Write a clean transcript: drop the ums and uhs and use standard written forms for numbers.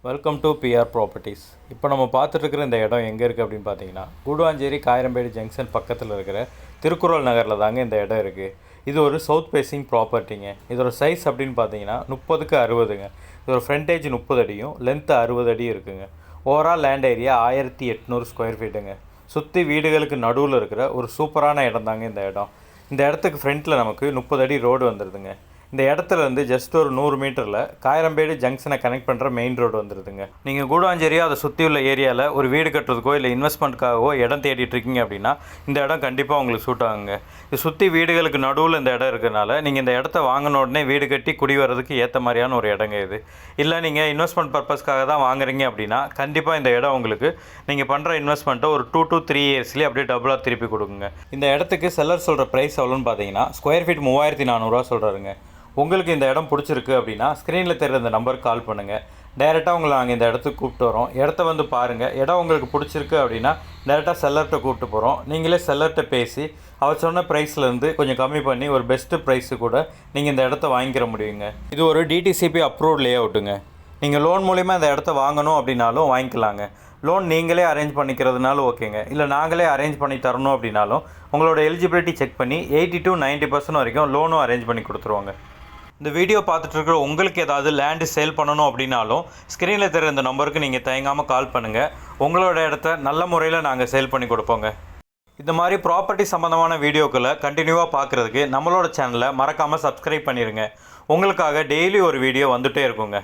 Welcome to PR properties. இப்போ நம்ம பார்த்துட்ருக்கிற இந்த இடம் எங்கே இருக்குது அப்படின்னு பார்த்தீங்கன்னா, கூடுவாஞ்சேரி காயரம்பேடு ஜங்ஷன் பக்கத்தில் இருக்கிற திருக்குறள் நகரில் தாங்க இந்த இடம் இருக்குது. இது ஒரு சவுத் ஃபேஸிங் ப்ராப்பர்ட்டிங்க. இதோட சைஸ் அப்படின்னு பார்த்தீங்கன்னா 30க்கு 60ங்க. இதோட ஃப்ரண்டேஜ் 30 அடியும் லென்த்து 60 அடி இருக்குங்க. ஓவரால் லேண்ட் ஏரியா 1800 ஸ்கொயர் ஃபீட்டுங்க. சுற்றி வீடுகளுக்கு நடுவில் இருக்கிற ஒரு சூப்பரான இடம் தாங்க இந்த இடம். இந்த இடத்துக்கு ஃப்ரண்ட்டில் நமக்கு 30 அடி ரோடு வந்துடுதுங்க. இந்த இடத்துலேருந்து ஜஸ்ட் ஒரு 100 மீட்டரில் காயரம்பேடு ஜங்ஷனை கனெக்ட் பண்ணுற மெயின் ரோடு வந்துடுதுங்க. நீங்கள் கூடுவாஞ்சேரியா அதை சுற்றி உள்ள ஏரியாவில் ஒரு வீடு கட்டுறதுக்கோ இல்லை இன்வெஸ்ட்மெண்ட்டுக்காகவோ இடம் தேடிட்டு இருக்கீங்க அப்படின்னா இந்த இடம் கண்டிப்பாக உங்களுக்கு சூட் ஆகுங்க. இது சுற்றி வீடுகளுக்கு நடுவில் இந்த இடம் இருக்கிறதுனால நீங்கள் இந்த இடத்த வாங்கின உடனே வீடு கட்டி குடி வர்றதுக்கு ஏற்ற மாதிரியான ஒரு இடங்க இது. இல்லை நீங்கள் இன்வெஸ்ட்மெண்ட் பர்பஸ்க்காக தான் வாங்குறீங்க அப்படின்னா கண்டிப்பாக இந்த இடம் உங்களுக்கு நீங்கள் பண்ணுற இன்வெஸ்ட்மெண்ட்டை ஒரு 2 to 3 இயர்ஸ்லேயே அப்படியே டபுளாக திருப்பி கொடுக்குங்க. இந்த இடத்துக்கு செல்லர் சொல்கிற ப்ரைஸ் எவ்வளோன்னு பார்த்தீங்கன்னா ஸ்கொயர் ஃபீட் 3400 சொல்கிறாருங்க. உங்களுக்கு இந்த இடம் பிடிச்சிருக்கு அப்படின்னா ஸ்க்ரீனில் தெரிகிற இந்த நம்பருக்கு கால் பண்ணுங்கள். டைரெக்டாக உங்களை நாங்கள் இந்த இடத்துக்கு கூப்பிட்டு வரோம். இடத்த வந்து பாருங்கள். இடம் உங்களுக்கு பிடிச்சிருக்கு அப்படின்னா டைரெக்டாக செல்லர்கிட்ட கூப்பிட்டு போகிறோம். நீங்களே செல்லர்கிட்ட பேசி அவர் சொன்ன ப்ரைஸ்லேருந்து கொஞ்சம் கம்மி பண்ணி ஒரு பெஸ்ட்டு ப்ரைஸு கூட நீங்கள் இந்த இடத்த வாங்கிக்கிற முடியுங்க. இது ஒரு டிடிசிபி அப்ரூவ்ட் லே அவுட்டுங்க. நீங்கள் லோன் மூலிமா இந்த இடத்த வாங்கணும் அப்படின்னாலும் வாங்கிக்கலாங்க. லோன் நீங்களே அரேஞ்ச் பண்ணிக்கிறதுனாலும் ஓகேங்க. இல்லை நாங்களே அரேஞ்ச் பண்ணி தரணும் அப்படின்னாலும் உங்களோட எலிஜிபிலிட்டி செக் பண்ணி 80 to 90% வரைக்கும் லோனும் அரேஞ்ச் பண்ணி கொடுத்துருவாங்க. இந்த வீடியோ பார்த்துட்டு இருக்கிற உங்களுக்கு ஏதாவது லேண்டு சேல் பண்ணணும் அப்படின்னாலும் ஸ்க்ரீனில் தெரிகிற இந்த நம்பருக்கு நீங்கள் தயங்காமல் கால் பண்ணுங்கள். உங்களோட இடத்த நல்ல முறையில் நாங்கள் சேல் பண்ணி கொடுப்போங்க. இந்த மாதிரி ப்ராப்பர்ட்டி சம்மந்தமான வீடியோக்களை கண்டினியூவாக பார்க்குறதுக்கு நம்மளோட சேனலை மறக்காமல் சப்ஸ்கிரைப் பண்ணிடுங்க. உங்களுக்காக டெய்லி ஒரு வீடியோ வந்துகிட்டே இருக்குங்க.